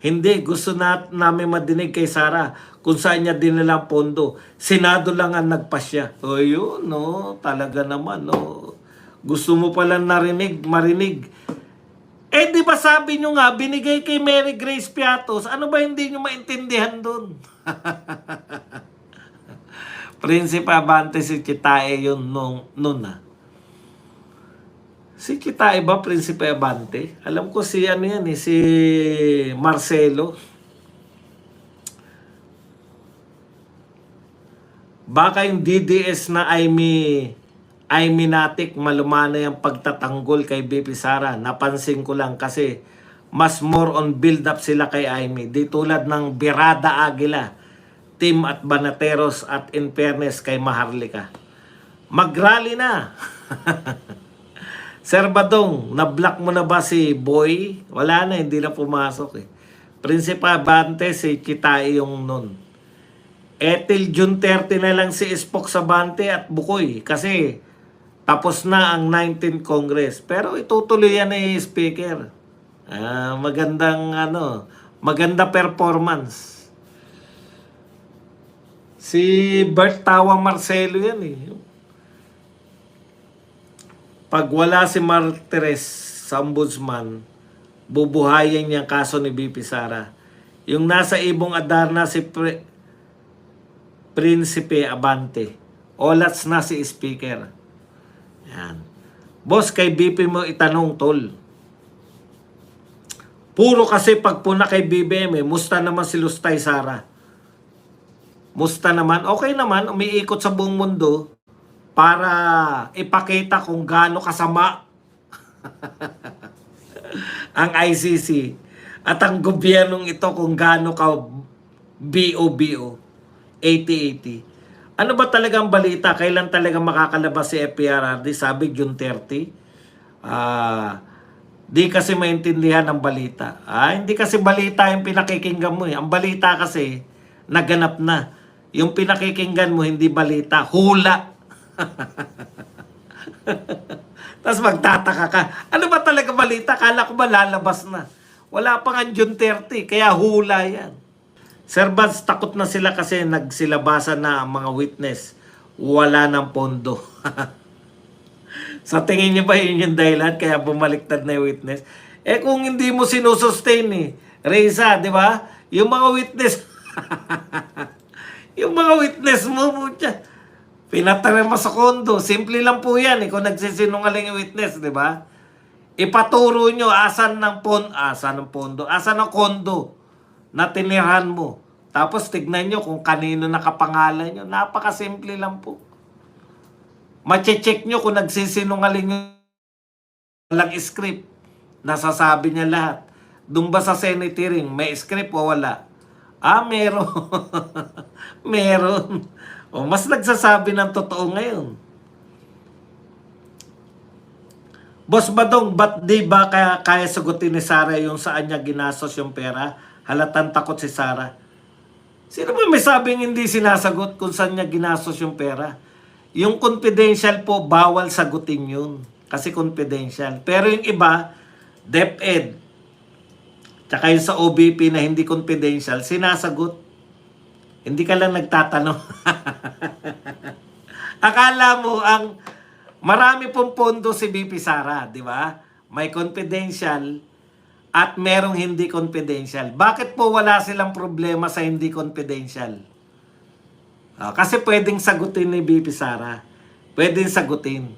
Hindi, gusto namin madinig kay Sara kung saan niya dinala ang pondo. Senado lang ang nagpasya. O yun, no? Talaga naman, no? Gusto mo palang marinig. Eh, di ba sabi nyo nga, binigay kay Mary Grace Piatos, ano ba hindi nyo maintindihan doon? Prinsipe Abante si Chitae yun noon ah. Si Chitae ba, Prinsipe Abante? Alam ko si ano yan eh, si Marcelo. Baka yung DDS na Minatic malumana yung pagtatanggol kay BP Sara. Napansin ko lang kasi mas more on build up sila kay Aimee. Di tulad ng Birada Aguila, Tim at Banateros at in fairness kay Maharlika. Mag-rally na. Sir Badong, na-block mo na ba si Boy? Wala na, hindi na pumasok eh. Prinsipe Abante, si Chitae yung nun. Till June 30 na lang si Spock Abante at Bukoy kasi tapos na ang 19th Congress. Pero itutuloy yan ni Speaker. Maganda performance. Si Bert Tawa Marcelo yan eh. Pag wala si Martires sa ombudsman, bubuhayin niya kaso ni BP Sara. Yung nasa Ibong Adarna si Prinsipe Abante. Olats na si Speaker. Yan. Boss, kay BP mo itanong, tol. Puro kasi pagpuna kay BBM eh. Musta naman si Lustay Sara? Musta naman? Okay naman, umiikot sa buong mundo para ipakita kung gaano kasama ang ICC at ang gobyernong ito kung gaano ka BOBO 80-80. Ano ba talagang balita? Kailan talaga makakalabas si FPRRD? Sabi June 30. Di kasi maintindihan ang balita. Hindi kasi balita yung pinakikinggan mo eh. Ang balita kasi naganap na. Yung pinakikinggan mo hindi balita, hula. Tapos magtataka ka. Ano ba talaga balita? Kala ko ba lalabas na? Wala pa nga June 30, kaya hula yan. Sir Bads, takot na sila kasi nagsilabasan na ang mga witness. Wala ng pondo. Sa tingin niyo ba yun yung dahilan kaya bumaliktad na yung witness? Eh kung hindi mo sinusustain eh, Reza, di ba? Yung mga witness, yung mga witness mo, putya, pinatara mo sa kondo. Simple lang po yan kung nagsisinungaling yung witness, di ba? Ipaturo nyo asan ng pondo, asan ng kondo na tinirahan mo. Tapos tignan nyo kung kanino nakapangalan nyo. Napakasimple lang po. Mache-check nyo kung nagsisinungaling yung walang script. Nasasabi niya lahat. Doon ba sa Senate hearing, may script o wala? Meron. Meron. Mas nagsasabi ng totoo ngayon. Boss Badong, ba't di ba kaya sagutin ni Sara yung saan niya ginastos yung pera? Halatang takot si Sara. Sino ba may sabing hindi sinasagot kung saan niya ginastos yung pera? Yung confidential po, bawal sagutin yun. Kasi confidential. Pero yung iba, DepEd, tsaka yung sa OBP na hindi confidential, sinasagot. Hindi ka lang nagtatanong. Akala mo ang marami pong pondo si BP Sara, di ba? May confidential at merong hindi confidential. Bakit po wala silang problema sa hindi confidential? Kasi pwedeng sagutin ni BP Sara. Pwedeng sagutin.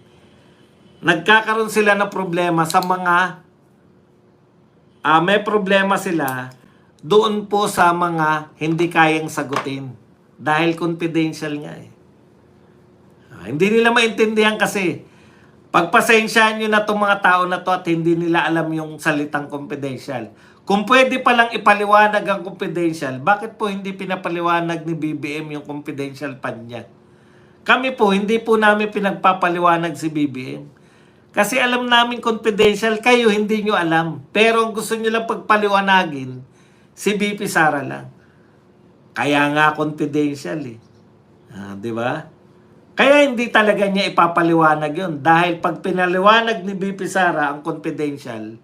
Nagkakaroon sila ng problema sa mga may problema sila doon po sa mga hindi kayang sagutin. Dahil confidential nga eh. Hindi nila maintindihan kasi. Pagpasensyahan nyo na itong mga tao na to at hindi nila alam yung salitang confidential. Kung pwede palang ipaliwanag ang confidential, bakit po hindi pinapaliwanag ni BBM yung confidential pan niya? Kami po, hindi po namin pinagpapaliwanag si BBM. Kasi alam namin confidential, kayo hindi nyo alam. Pero ang gusto nyo lang pagpaliwanagin, si BP Sara lang. Kaya nga confidential eh. Di ba? Kaya hindi talaga niya ipapaliwanag yun. Dahil pag pinaliwanag ni BP Sara ang confidential,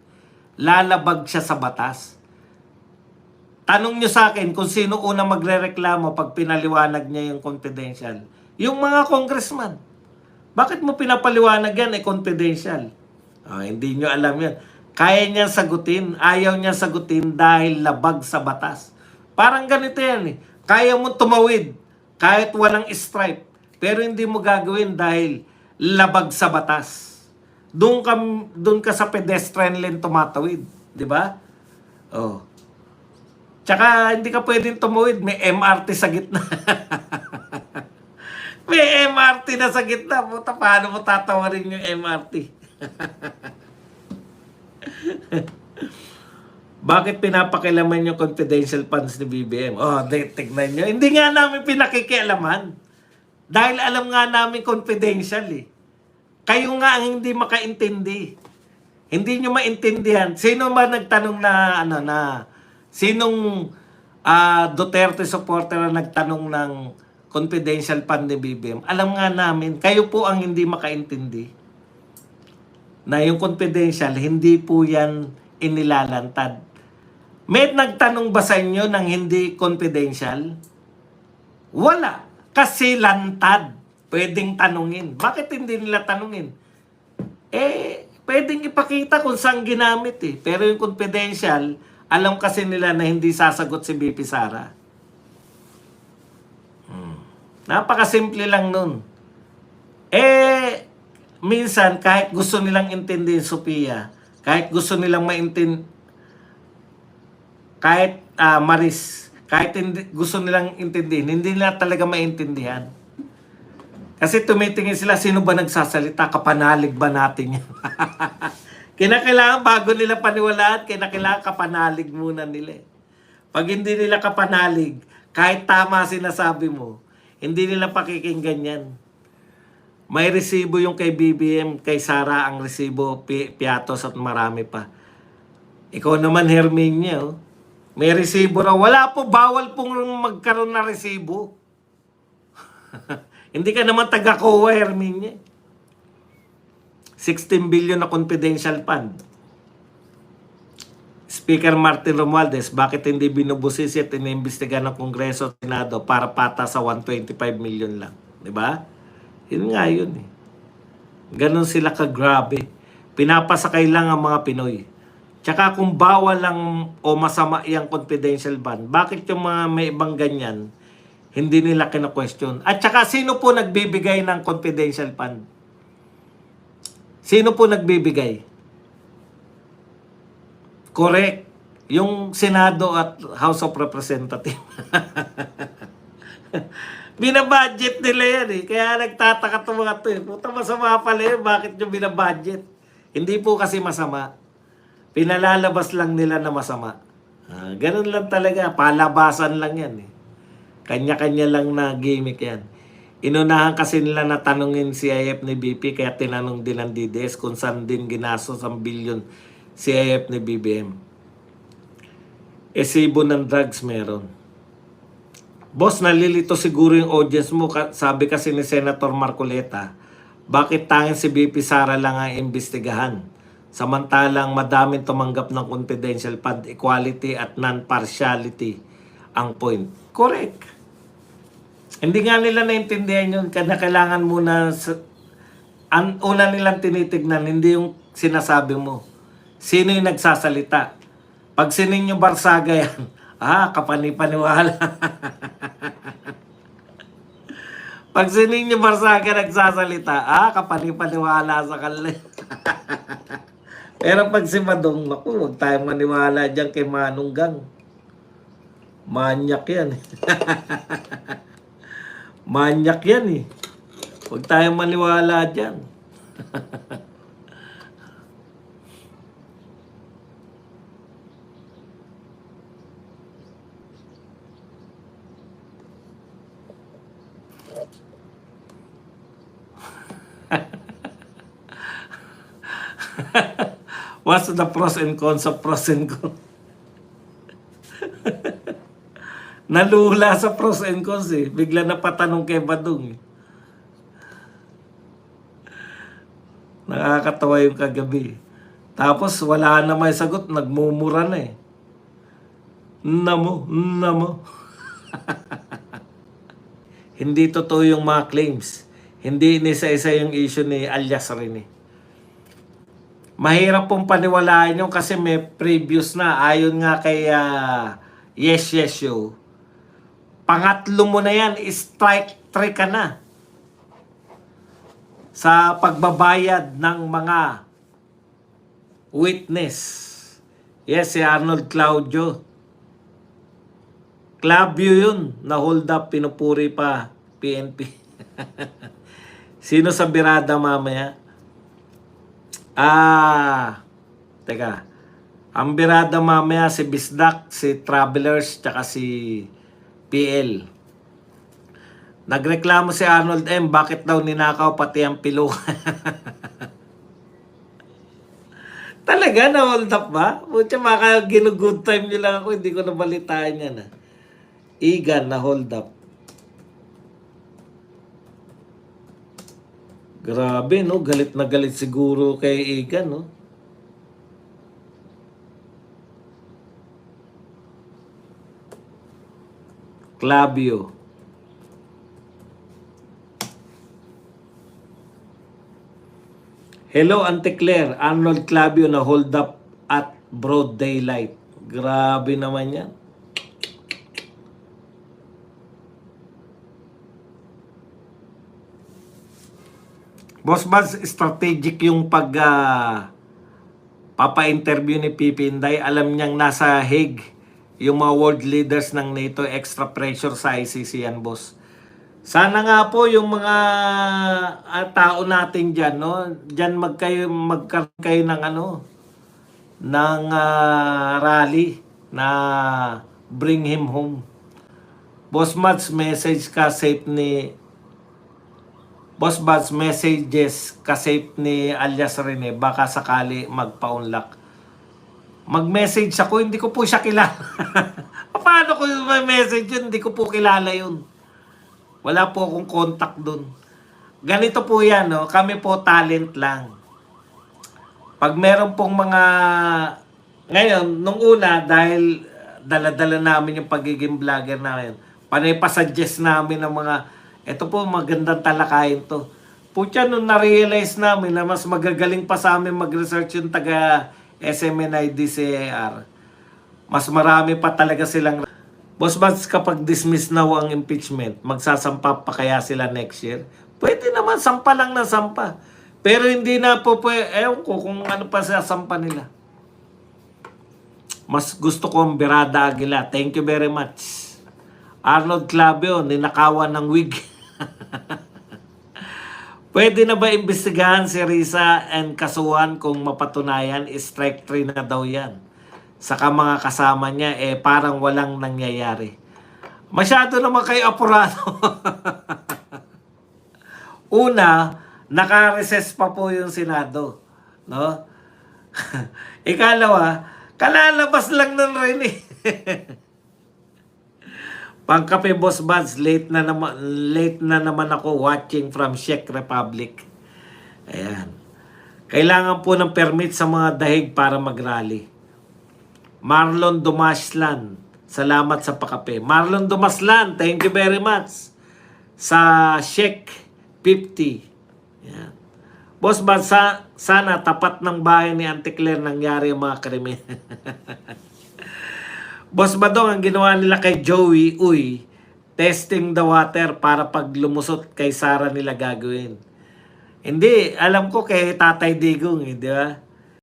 lalabag siya sa batas. tanong nyo sa akin kung sino una magrereklamo pag pinaliwanag niya yung confidential. Yung mga congressman. Bakit mo pinapaliwanag yan confidential? Hindi nyo alam yan. Kaya niyang sagutin, ayaw niyang sagutin dahil labag sa batas. Parang ganito yan Kaya mo tumawid kahit walang stripe, pero hindi mo gagawin dahil labag sa batas. Doon ka sa pedestrian lane tumatawid, di ba? Tsaka hindi ka pwedeng tumawid, may MRT sa gitna. May MRT na sa gitna. Puta, paano mo tatawarin yung MRT? Bakit pinapakialaman yung confidential funds ni BBM? Tignan nyo. Hindi nga namin pinakikialaman. Dahil alam nga namin confidential Kayo nga ang hindi makaintindi. Hindi nyo maintindihan. Sino ba nagtanong sinong Duterte supporter na nagtanong ng confidential fund ni BBM? Alam nga namin, kayo po ang hindi makaintindi. Na yung confidential, hindi po yan inilalantad. May nagtanong ba sa inyo ng hindi confidential? Wala. Kasi lantad. Pwedeng tanungin. Bakit hindi nila tanungin? Pwedeng ipakita kung saan ginamit Pero yung confidential, alam kasi nila na hindi sasagot si BP Sara. Napakasimple lang nun. Minsan, kahit gusto nilang intindihin Sophia, kahit gusto nilang kahit Maris, kahit gusto nilang intindihin, hindi nila talaga maintindihan. Kasi tumitingin sila, sino ba nagsasalita? Kapanalig ba natin yan? Kinakailangan bago nila paniwalaan, kinakailangan kapanalig muna nila. Pag hindi nila kapanalig, kahit tama sinasabi mo, hindi nila pakikinggan yan. May resibo yung kay BBM, kay Sara ang resibo, piatos at marami pa. Ikaw naman, Herminia, may resibo raw. Wala po, bawal pong magkaroon na resibo. Hindi ka naman taga-COA, Herminia. 16 billion na confidential fund. Speaker Martin Romualdez, bakit hindi binubusis at iniimbestigahan ng Kongreso at Senado para pata sa 125 million lang? Diba? Yun nga yun Ganon sila kagrabe. Pinapasakay lang ang mga Pinoy. Tsaka kung bawal lang o masama yung confidential fund, bakit yung mga may ibang ganyan, hindi nila kina-question? At tsaka sino po nagbibigay ng confidential fund? Sino po nagbibigay? Correct. Yung Senado at House of Representatives. Binabudget nila yan Kaya nagtataka itong mga ito Puta, masama pala yun. Bakit yung binabudget? Hindi po kasi masama. Pinalalabas lang nila na masama. Ganun lang talaga. Palabasan lang yan Kanya-kanya lang na gimmick yan. Inunahan kasi nila na tanungin si CIF ni BP, kaya tinanong din ng DDS kung saan din ginastos ang bilyon CIF ni BBM. Sibo ng drugs meron. Boss, nalilito siguro yung audience mo. Sabi kasi ni Senator Marcoleta, bakit tanging si BP Sara lang ang imbestigahan? Samantalang madaming tumanggap ng confidential fund, equality at non-partiality ang point. Correct. Hindi nga nila naintindihan yun. Kaya kailangan muna, una nilang tinitignan, hindi yung sinasabi mo. Sino yung nagsasalita? Pag sininyo Barsaga yan, kapanipaniwala. Pag sininyo Barsaga nagsasalita, kapanipaniwala sa kanila. Pero pag si Madong, huwag tayong maniwala dyan kay Manunggang. Manyak yan Manyak yan Huwag tayong maniwala dyan. What's the pros and cons of pros and cons? Nalula sa pros and cons Bigla na patanong kay Badong Nakakatawa yung kagabi. Tapos wala na may sagot, nagmumura na Namo. Hindi totoo yung mga claims. Hindi inisa-isa yung issue ni alias rin eh. Mahirap pong paniwalaan yun kasi may previous na. Ayon nga kay Yes Show. Pangatlo mo na yan, strike 3 ka na. Sa pagbabayad ng mga witness. Yes, si Arnold Claudio. Clavio yun, na hold up, pinupuri pa, PNP. Sino sa birada mamaya? Teka. Ang birada mamaya si Bisdak, si Travelers, tsaka si PL. Nagreklamo si Arnold M. Bakit daw ninakaw pati ang pilo? Talaga na hold up ba? Pucha, maka ginugood time nyo lang ako, hindi ko nabalitaan yan Igan na hold up. Grabe, no? Galit na galit siguro kay Igan, no? Clavio. Hello, Auntie Claire. Arnold Clavio na hold up at broad daylight. Grabe naman yan. Boss Buzz, strategic yung papa-interview ni Pipinday. Alam niyang nasa Hague yung mga world leaders ng NATO, extra pressure sa ICC yan, boss. Sana nga po yung mga tao natin dyan, no? Dyan magkaroon kayo ng ng rally na bring him home. Boss Mads, message ka safe ni Boss Buds, messages ka-safe ni alias Rene, baka sakali magpa-unlock. Mag-message ako, hindi ko po siya kilala. Paano ko may message yun? Hindi ko po kilala yun. Wala po akong contact dun. Ganito po yan, no? Kami po talent lang. Pag meron pong mga... Ngayon, nung una, dahil dala-dala namin yung pagiging vlogger namin, panay pa-suggest namin ng mga... Ito po, magandang talakayin to. Putya, nung na-realize namin na mas magagaling pa sa amin mag-research yung taga SMNI-DCAR. Mas marami pa talaga silang... Boss Bats, kapag dismiss na ang impeachment, magsasampa pa kaya sila next year? Pwede naman, sampa lang na sampa. Pero hindi na po, ewan ko kung ano pa sasampa nila. Mas gusto ko ang Berada Aguila. Thank you very much. Arnold Clavio, ninakawan ng wig. Pwede na ba imbestigahan si Risa and kasuhan kung mapatunayan strike 3 na daw yan? Saka mga kasama niya, parang walang nangyayari. Masyado naman kayo apurado. Una, naka-recess pa po yung Senado. No? Ikalawa, kalalabas lang nun rin eh. Pangkape Boss Buds, late na naman ako watching from Czech Republic. Ayan. Kailangan po ng permit sa mga dahig para mag-rally. Marlon Dumaslan, salamat sa pakape. Marlon Dumaslan, thank you very much. Sa Czech 50. Ayan. Boss Buds, sana tapat ng bahay ni Auntie Claire nangyari ang mga krimen. Boss Badong, ang ginawa nila kay Joey, testing the water para pag lumusot kay Sara nila gagawin. Hindi, alam ko kay Tatay Digong, di ba?